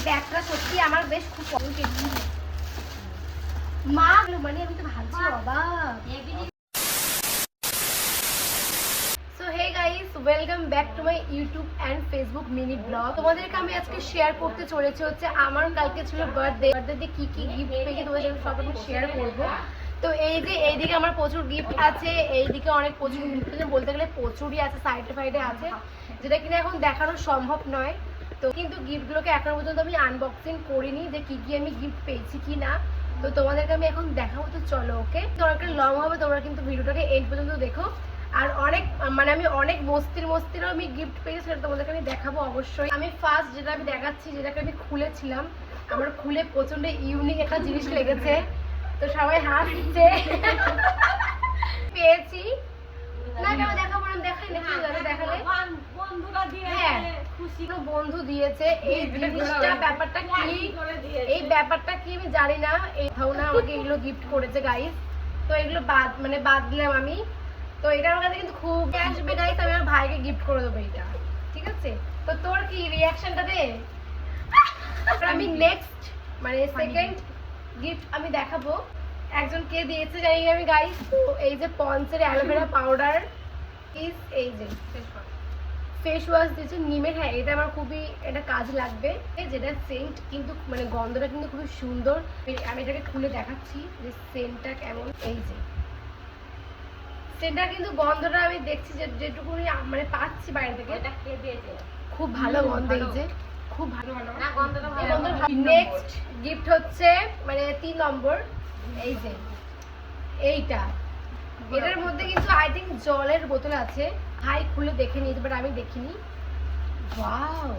ব্যাগটা সত্যি আমার বেশ খুব পছন্দ। মা মানে আমি তো ভাবছি বাবা। So hey guys, welcome back to my YouTube and Facebook mini vlog. তোমাদেরকে আমি আজকে শেয়ার করতে চলেছি হচ্ছে আমার কালকে ছিল বার্থডে কি কি গিফট পেয়েছি তোমাদের সাথে সব আমি শেয়ার করবো। তো এই যে এইদিকে আমার প্রচুর গিফট আছে, এইদিকে অনেক প্রচুর গিফট বলতে গেলে প্রচুরই আছে, সাইডে ফাইডে আছে, যেটা কিনা এখন দেখানো সম্ভব নয়। তো কিন্তু গিফটগুলোকে এখনো পর্যন্ত আমি আনবক্সিং করিনি যে কি কি আমি গিফট পেয়েছি কি না। তো তোমাদেরকে আমি এখন দেখাবো, তো চলো ওকে। তোমাকে লং হবে, তোমরা কিন্তু ভিডিওটাকে এন্ড পর্যন্ত দেখো। আর অনেক মানে আমি অনেক মস্তিরও আমি গিফট পেয়েছি, সেটা তোমাদেরকে আমি দেখাবো অবশ্যই। আমি ফার্স্ট যেটা আমি দেখাচ্ছি, যেটাকে আমি খুলেছিলাম, আমার খুলে প্রচন্ড ইউনিক একটা জিনিস লেগেছে। তো সবাই হাসছে। পেয়েছি না কেন দেখাবো না, দেখাই দেখালে হ্যাঁ খুশি বন্ধু দিয়েছে। এই জিনিসটা ব্যাপারটা কি, এই ব্যাপারটা কি আমি জানি না। এই ভাবনা আমাকে এগুলো গিফট করেছে গাইস। তো এগুলো বাদ দিলাম আমি। তো এটা আমার কাছে কিন্তু খুব আসবে গাইস, আমি আমার ভাইকে গিফট করে দেবো এটা, ঠিক আছে? তো তোর কি রিয়াকশনটা দে। আমি নেক্সট মানে সেকেন্ড গিফট আমি দেখাবো, একজন কে দিয়েছে জানি আমি গাইস। তো এই যে পন্সের অ্যালোভেরা পাউডার ইজ, এই যে ফেস ওয়াশ দিয়েছে নিমের। হ্যাঁ এটা আমার খুবই এটা কাজ লাগবে, যেটা সেন্ট কিন্তু মানে গন্ধটা কিন্তু খুবই সুন্দর। আমি এটাকে খুলে দেখাচ্ছি যে সেন্টটা কেমন। এই যে সেন্টটা কিন্তু গন্ধটা আমি দেখছি যে যেটুকুনি মানে পাচ্ছি বাইরে থেকে, এটা কে দিয়েছে, খুব ভালো গন্ধ। এই যে খুব ভালো না গন্ধটা ভালো। নেক্সট গিফট হচ্ছে মানে 3 নম্বর, এই যে এইটা। এটার মধ্যে কিন্তু আই থিঙ্ক জলের বোতল আছে, ভাই খুলে দেখে নিতে, বাট আমি দেখিনি। ওয়াও,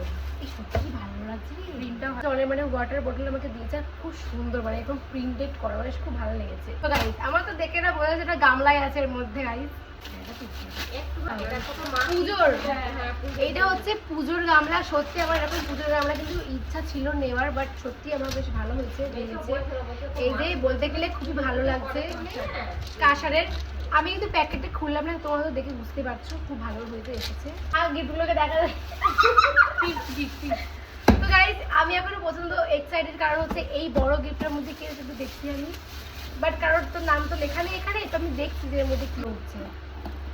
এই সত্যি ভালো লাগছে। প্রিন্টটা জলের মানে ওয়াটার বোতল আমাকে দিয়েছে, খুব সুন্দর, মানে একদম প্রিন্টেড করা, মানে খুব ভালো লেগেছে। তো গাইস আমার তো দেখে না বোঝা যাচ্ছে এটা গামলায় আছে এর মধ্যে গাইস। পুজোর এইটা হচ্ছে পুজোর গামলা। সত্যি আমার এরকম পুজোর গামলা কিন্তু ইচ্ছা ছিল নেওয়ার, বাট সত্যি আমার বেশ ভালো হয়েছে। এই যে বলতে গেলে খুবই ভালো লাগছে কাঁসারের। আমি কিন্তু প্যাকেটটা খুললাম না, তোমরা তো দেখে বুঝতে পারছো খুব ভালো হয়েছে এসেছে। আর গিফটগুলোকে দেখা যায়। তো গাইস আমি এখনো পছন্দ এক্সাইটেড, কারণ হচ্ছে এই বড় গিফটের মধ্যে কি শুধু দেখছি আমি, বাট কারোর তো নাম তো লেখা নেই এখানে। তো আমি দেখছি যে এর মধ্যে কি হচ্ছে।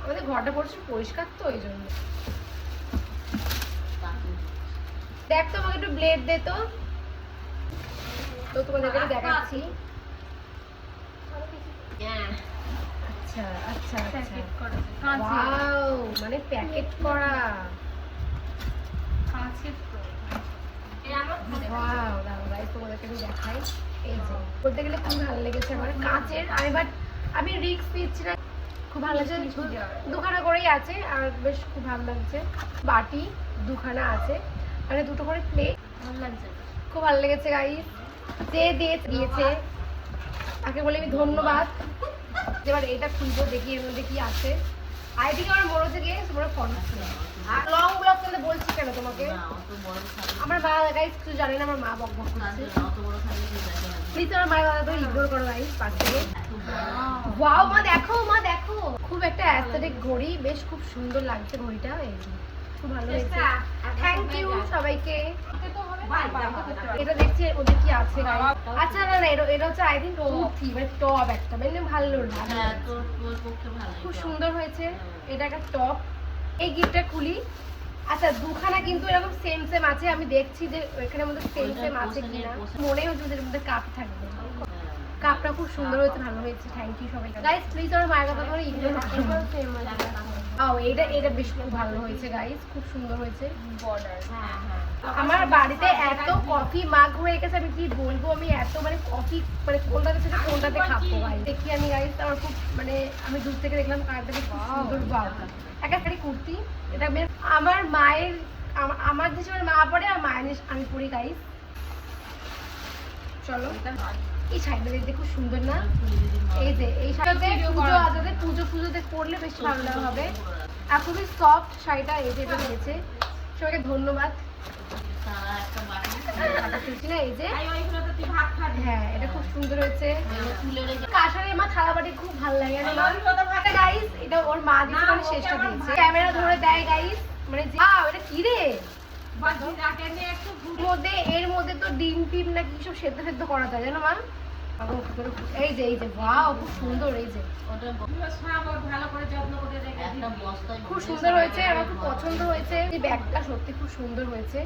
আমাদের ঘরটা পড়ছে পরিষ্কার, তো এই জন্য দেখ তো আমাকে একটু ব্লেড দে তো। তো তোমাদেরকে দেখাচ্ছি। আচ্ছা আচ্ছা আচ্ছা, ওয়াও মানে প্যাকেট করা। ওয়াও দাঁড়াও গাইস তোমাদেরকে আমি দেখাই। এই যে বলতে গেলে খুব ভালো লেগেছে আমার, কাঁচের। আমি রিস্ক নিচ্ছি না, খুব ভালো লাগছে। দুখানা করেই আছে আর বেশ খুব ভালো লাগছে। বাটি দুখানা আছে, মানে দুটো করে প্লেট, ভালো লাগছে, খুব ভালো লেগেছে গাইস। যে দিয়েছে তাকে বলে আমি ধন্যবাদ। এবার এটা খুলবো, দেখি এর মধ্যে কি আছে। আই থিঙ্ক আমার মনে হচ্ছে গিয়ে তোমরা ফোন আর লং ব্লগ করতে বলছি কেন তোমাকে। আমার মা গাইস কিছু জানে না, আমার মা বক বক করছে। প্লিজ আমার মায়ের কথা তো ইগনোর করো গাইস পাশ থেকে। ওয়াও মা দেখো, মা দেখো, খুব একটা অ্যাস্থেটিক ঘড়ি, বেশ খুব সুন্দর লাগছে ঘড়িটা। এই খুব ভালো হয়েছে, থ্যাংক ইউ সবাইকে। এটা দেখছি ওদের কি আছে। আচ্ছা না না এটা হচ্ছে আই থিঙ্ক কুর্তি মানে টপ একটা, মানে ভালো খুব সুন্দর হয়েছে। এটা একটা টপ। এই গিফটটা খুলি। আচ্ছা দুখানা কিন্তু এরকম সেম সেম আছে, আমি দেখছি যে এখানের মধ্যে সেম সেম আছে কিনা। মনে হচ্ছে এর মধ্যে কাপ থাকবে। কাপটা খুব সুন্দর হয়েছে, ভালো হয়েছে, থ্যাংক ইউ সবাই। গাইস প্লিজ আমার মায়ের কথা করে ইগনোর করো। এটা বেশ খুব ভালো হয়েছে গাইস, খুব সুন্দর হয়েছে বর্ডার। আমার বাড়িতে এত কফি মাগ হয়ে গেছে, আমি কি বলবো। আমি এত মানে কফি মানে কোনটাতে থেকে কোনটাতে খাবো গাইস। দেখি আমি গাইস আমার খুব মানে আমি দূর থেকে দেখলাম কারটাকে খুব সুন্দর। একটা শাড়ি কুর্তি, এটা আমার মায়ের, আমার যে সময় মা পড়ে আর মায়ের আমি পড়ি গাইস। চলো এই শাড়িটা দেখতে খুব সুন্দর না? এই যে এই শাড়িতে পুজোতে পরলে বেশ ভালো হবে। আর খুবই সফট শাড়িটা। এই যে এটা দিয়েছে, সবাইকে ধন্যবাদ। এই যে হ্যাঁ এটা খুব সুন্দর হয়েছে। কাঁসারের মা থালা বাটি খুব ভালো লাগে। গাইস এটা ওর মা দিয়েছে, মানে শেষটা দিয়েছে, ক্যামেরা ধরে দেয় গাইস। মানে এটা কি রে, মধ্যে তো ডিম টিম নাকি সব সেদ্ধ করা যায় জানো মা? এই যে বাহ খুব সুন্দর, এই যে খুব সুন্দর হয়েছে, আমার খুব পছন্দ হয়েছে। এই ব্যাগটা সত্যি খুব সুন্দর হয়েছে,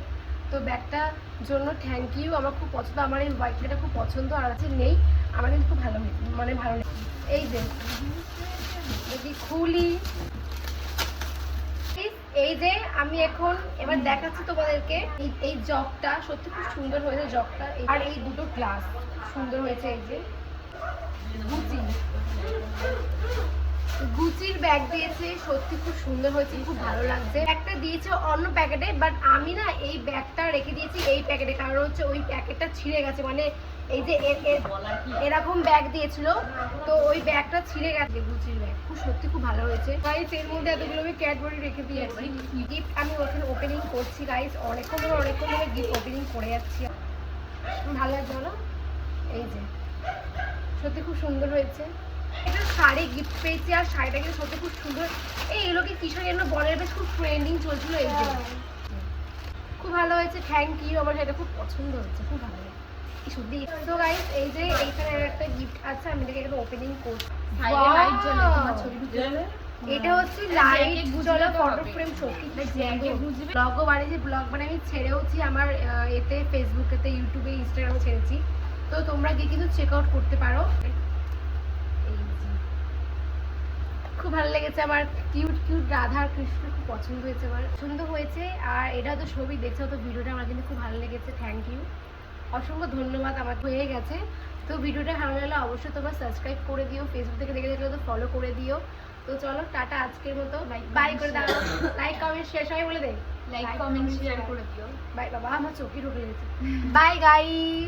তো ব্যাগটার জন্য থ্যাংক ইউ। আমার খুব পছন্দ, আমার এই হোয়াইটটা খুব পছন্দ। আর আছে নেই, আমার কিন্তু খুব ভালো মানে ভালো লেগেছে। এই যে যদি খুলি, এই যে আমি এখন এবার দেখাচ্ছি তোমাদেরকে এই জগটা সত্যি খুব সুন্দর হয়েছে জগটা। আর এই দুটো গ্লাস সুন্দর হয়েছে। এই যে গুচির ব্যাগ দিয়েছে, সত্যি খুব সুন্দর হয়েছে, খুব ভালো লাগছে। একটা দিয়েছে অন্য প্যাকেটে, বাট আমি না এই ব্যাগটা রেখে দিয়েছি এই প্যাকেটে, কারণ হচ্ছে ওই প্যাকেটটা ছিঁড়ে গেছে। মানে এই যে এরকম ব্যাগ দিয়েছিল, তো ওই ব্যাগটা ছিঁড়ে গেছে। গুচির ব্যাগ খুব সত্যি খুব ভালো হয়েছে গাইস। এর মধ্যে এতগুলো আমি ক্যাডবেরি রেখে দিয়েছি। গিফট আমি ওখানে ওপেনিং করছি গাইস, অনেকক্ষণ ধরে গিফট ওপেনিং করে যাচ্ছি। ভালো লাগছে না? এই যে সত্যি খুব সুন্দর হয়েছে। এটা শাড়ি গিফট পেয়েছি, আর শাড়িটা কিন্তু সত্যি খুব সুন্দর। এইগুলোকে কিশোর জন্য বলের বেশ খুব ট্রেন্ডিং চলছিল। এই যে খুব ভালো হয়েছে, থ্যাংক ইউ। আমার এটা খুব পছন্দ হচ্ছে, খুব ভালো লাগে সত্যি। তো গাইস এই যে এইখানে একটা গিফট আছে, আমি এটাকে এখানে ওপেনিং করছি। এটা হচ্ছে লাইট জ্বলা ফটো ফ্রেম, সত্যি ব্লগও বানিয়েছি। ব্লগ মানে আমি ছেড়েওছি আমার এতে, ফেসবুকেতে, ইউটিউবে, ইনস্টাগ্রামে ছেড়েছি, তো তোমরা গিয়ে কিন্তু চেক আউট করতে পারো। খুব ভালো লেগেছে আমার, কিউট রাধা আর কৃষ্ণ খুব পছন্দ হয়েছে, আমার সুন্দর হয়েছে। আর এটা তো ছবি দেখছো, তো ভিডিওটা আমার কিন্তু খুব ভালো লেগেছে, থ্যাংক ইউ, অসংখ্য ধন্যবাদ। আমার হয়ে গেছে। তো ভিডিওটা ভালো লাগলে অবশ্যই তোমরা সাবস্ক্রাইব করে দিও, ফেসবুক থেকে দেখে দেখলে তো ফলো করে দিও। তো চলো টাটা, আজকের মতো বাই করে দাও। লাইক কমেন্ট শেয়ার সবাই বলে দে, লাইক কমেন্ট শেয়ার করে দিও। বাই। বাবা আমার চোখে ঢুকে গেছে। Bye guys.